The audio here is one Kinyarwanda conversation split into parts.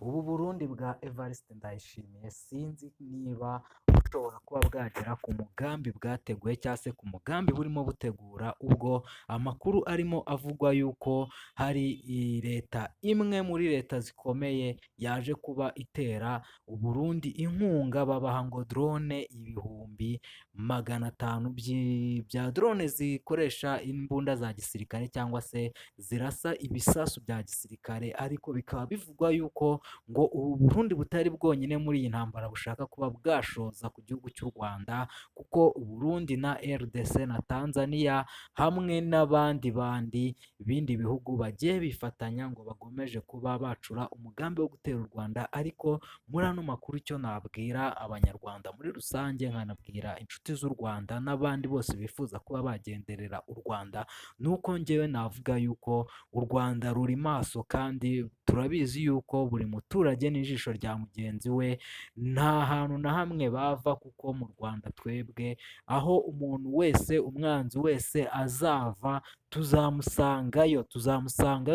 Ubu Burundi bwa Evariste Ndayishimiye sinzi niba bushobora kuba bwagera ku mugambi bwateguye cyangwa se ku mugambi burimo butegura, ubwo amakuru arimo avugwa yuko hari leta imwe muri leta zikomeye yaje kuba itera Uburundi inkunga, babaha ngo drone ibihumbi 500 bya drone zikoresha imbunda za gisirikare cyangwa se zirasa ibisasu bya gisirikare, ariko bikaba bivugwa yuko ngo ubu Burundi butari bwonyine muri iyi ntambara bushaka kuba bwashoza ku gihugu cy'u Rwanda, kuko Uburundi na RDC na Tanzania hamwe n'abandi ibindi bihugu bagiye bifatanya ngo bagomeje kuba bacura umugambi wo gutera u Rwanda. Ariko muri ano makuru icyo nabwira abanyarwanda muri rusange, nkanabwira inshuti z'u Rwanda n'abandi bose bifuza kuba bagenderera u Rwanda, ni uko njyewe navuga yuko u Rwanda ruri maso, kandi turabizi yuko buri muturage n'ijisho rya mugenzi we, nta hantu na hamwe bava, kuko mu Rwanda twebwe aho umuntu wese, umwanzi wese azava tuzamusangayo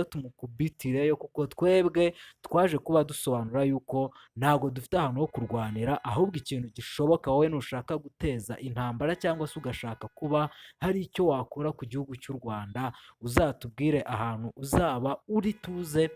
tumukubitireyo, kuko twebwe twaje kuba dusobanura yuko ntabwo dufite ahantu ho kurwanira, ahubwo ikintu gishoboka wowe nushaka guteza intambara cyangwa se ugashaka kuba hari icyo wakora ku gihugu cy'u Rwanda, uzatubwire ahantu uzaba uri, tuze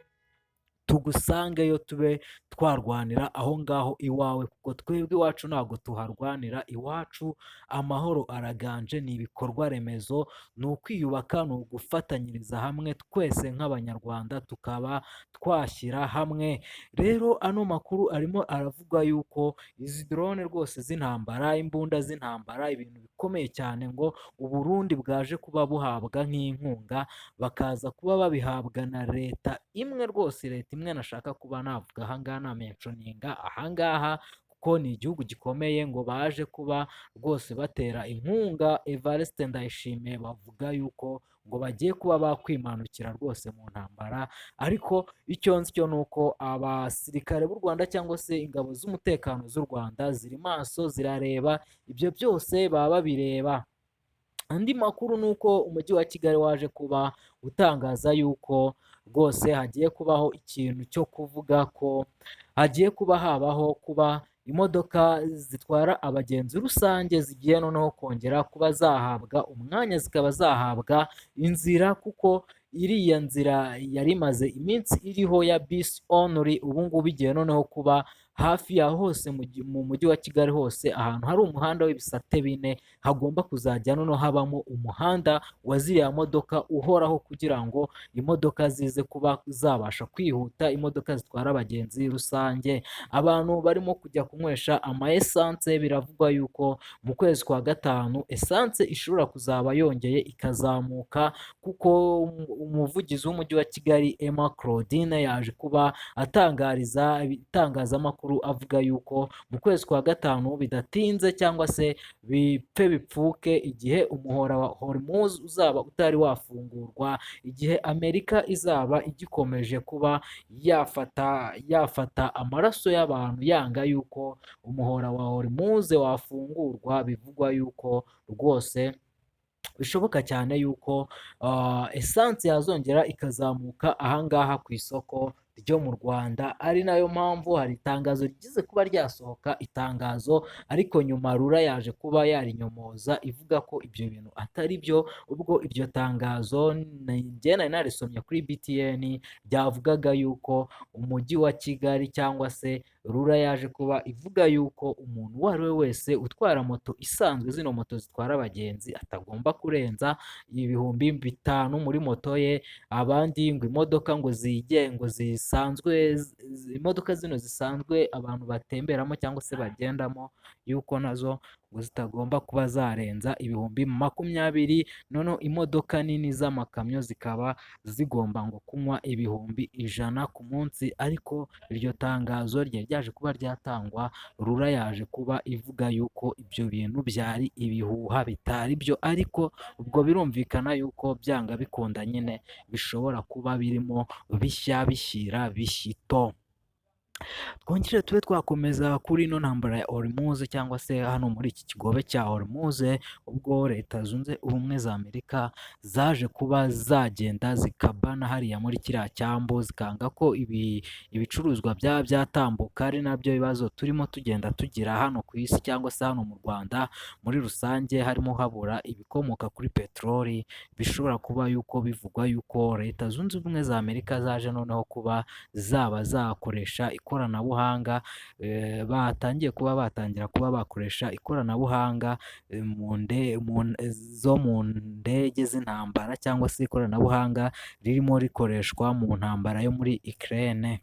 tugusangeyo tube twarwanira aho ngaho iwawe, kuko twebwe iwacu ntabwo tuharwanira. Iwacu amahoro araganje, ni ibikorwa remezo, ni ukwiyubaka, ni ugufatanyiriza hamwe twese nk'abanyarwanda tukaba twashyira hamwe. Rero ano makuru arimo aravuga yuko izi drone rwose z'intambara, imbunda z'intambara, ibintu bikomeye cyane, ngo Uburundi bwaje kuba buhabwa nk'inkunga, bakaza kuba babihabwa na leta imwe, rwose leta imwe nashaka kuba navuga ahangaha namenconinga ahangaha, kuko ni igihugu gikomeye, ngo baje kuba rwose batera inkunga Evariste Ndayishimiye, bavuga yuko ngo bagiye kuba bakwimanukira rwose mu ntambara. Ariko icyo nzi cyo ni uko abasirikare b'u Rwanda cyangwa se ingabo z'umutekano z'u Rwanda ziri maso, zirareba ibyo byose, baba babireba. Andi makuru ni uko umujyi wa Kigali waje kuba utangaza yuko rwose hagiye kubaho ikintu cyo kuvuga ko hagiye kuba habaho kuba imodoka zitwara abagenzi rusange zigiye noneho kongera kuba zahabwa umwanya, zikaba zahabwa inzira, kuko iriya nzira yari imaze iminsi iriho ya bisi onuri, ubu ngubu igiye noneho kuba hafi ya hose mu mujyi wa Kigali hose, ahantu hari umuhanda w'ibisate bine hagomba kuzajya noneho habamo umuhanda wa ziriya modoka uhoraho, kugira ngo imodoka zize kuba zabasha kwihuta, imodoka zitwara abagenzi rusange. Abantu barimo kujya kunywesha ama esanse, biravugwa yuko mu kwezi kwa gatanu esanse ishobora kuzaba yongeye ikazamuka, kuko umuvugizi w'umujyi wa Kigali Emma Claudine yaje kuba atangariza itangazamakuru avuga yuko mu kwezi kwa gatanu bidatinze cyangwa se bipfe bipfuke, igihe umuhora wa Hormuz uzaba utari wafungurwa, igihe Amerika izaba igikomeje kuba yafata amaraso y'abantu, yanga yuko umuhora wa Hormuz wafungurwa, bivugwa yuko rwose bishoboka cyane yuko esanse yazongera ikazamuka ahangaha ku isoko ryo mu Rwanda. Ari nayo mpamvu hari itangazo rigize kuba ryasohoka, itangazo ariko nyuma RURA yaje kuba yarinyomoza ivuga ko ibyo bintu atari byo. Ubwo iryo tangazo njye nari narisomye kuri BTN, byavugaga yuko umujyi wa Kigali cyangwa se RURA yaje kuba ivuga yuko umuntu uwo ari we wese utwara moto isanzwe, zino moto zitwara abagenzi, atagomba kurenza ibihumbi 5 muri moto ye. Abandi ngo imodoka ngo zigengo zisanzwe, imodoka zino zisanzwe abantu batemberamo cyangwa se bagendamo, yuko nazo ngo zitagomba kuba zarenza ibihumbi 20. Noneho imodoka nini z'amakamyo zikaba zigomba ngo kunywa ibihumbi 100 ku munsi. Ariko iryo tangazo ryari ryaje kuba ryatangwa, RURA yaje kuba ivuga yuko ibyo bintu byari ibihuha bitari byo, ariko ubwo birumvikana yuko byanga bikunda nyine bishobora kuba birimo bishya bishyira bishyito. Twongere tube twakomeza kuri ino ntambara ya Hormuz cyangwa se hano muri iki kigobe cya Hormuz, ubwo Leta Zunze Ubumwe za Amerika zaje kuba zagenda zikabana hariya muri kiriya cyambu, zikanga ko ibicuruzwa byaba byatambuka, ari nabyo bibazo turimo tugenda tugira hano ku isi cyangwa se hano mu Rwanda muri rusange, harimo habura ibikomoka kuri peteroli, bishobora kuba yuko bivugwa yuko Leta Zunze Ubumwe za Amerika zaje noneho kuba zaba zakoresha ikoranabuhanga, batangira kuba bakoresha ikoranabuhanga zo mu ndege z'intambara cyangwa se ikoranabuhanga ririmo rikoreshwa mu ntambara yo muri Ukraine.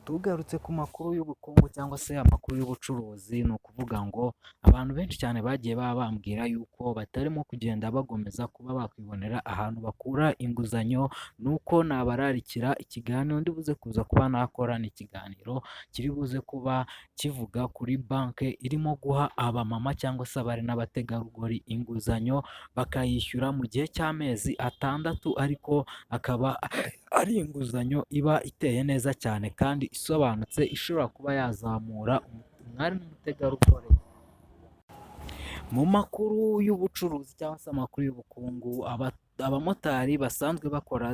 Tugarutse ku makuru y'ubukungu cyangwa se amakuru y'ubucuruzi, ni ukuvuga ngo abantu benshi cyane bagiye bambwira yuko batarimo kugenda bagomeza kuba bakwibonera ahantu bakura inguzanyo, nuko nabararikira ikiganiro ndi buze kuza kuba nakora, ni ikiganiro kiri buze kuba kivuga kuri banki irimo guha abamama cyangwa se abari n'abategarugori inguzanyo bakayishyura mu gihe cy'amezi 6, ariko akaba ari inguzanyo iba iteye neza cyane kandi isobanutse, ishobora kuba yazamura umwari n'umutegarugori. Mu makuru y'ubucuruzi cyangwa se amakuru y'ubukungu, abamotari basanzwe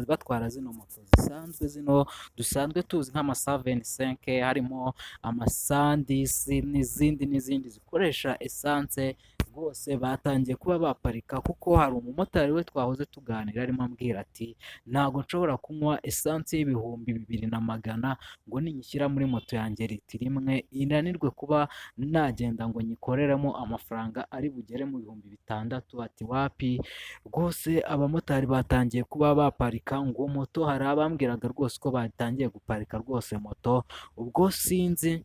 batwara zino moto dusanzwe tuzi nk'ama75, harimo amasandisi n'izindi zikoresha esanse, rwose batangiye kuba baparika, kuko hari umumotari we twahoze tuganira arimo ambwira ati ntabwo nshobora kunywa esanse y'ibihumbi 2,100 ngo ninyishyira muri moto yanjye litiro imwe inanirwe kuba nagenda ngo nyikoreremo amafaranga ari bugere mu bihumbi 6. Ati wapi, rwose abamotari batangiye kuba baparika ngo moto, hari abambwiraga rwose ko batangiye guparika rwose moto, ubwo sinzi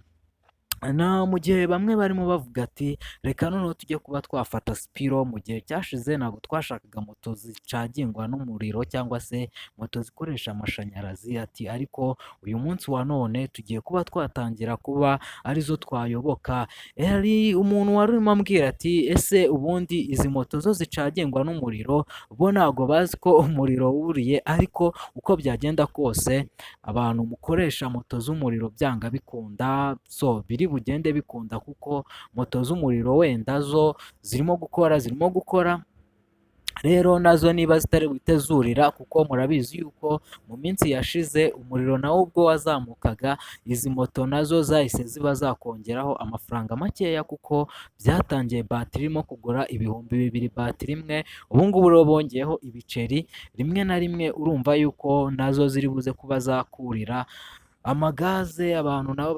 mu gihe bamwe barimo bavuga ati reka noneho tujye kuba twafata Spiro. Mu gihe cyashize ntabwo twashakaga moto zicagingwa n'umuriro cyangwa se moto zikoresha amashanyarazi, ati ariko uyu munsi wa none tugiye kuba twatangira kuba arizo twayoboka. Hari umuntu wari urimo ambwira ati ese ubundi izi moto zo zicagingwa n'umuriro bo ntabwo bazi ko umuriro wuriye, ariko uko byagenda kose abantu mukoresha moto z'umuriro byanga bikunda, biri bugende bikunda, kuko moto z'umuriro wenda zo zirimo gukora, rero nazo niba zitari buhite zurira, kuko murabizi yuko mu minsi yashize umuriro nawo ubwo wazamukaga, izi moto nazo zahise ziba zakongeraho amafaranga makeya, kuko byatangiye batiri irimo kugura ibihumbi 2 batiri imwe, ubu ngubu rero bongeyeho ibiceri, rimwe na rimwe urumva yuko nazo ziri buze kuba zakurira. Amagaze abantu nabo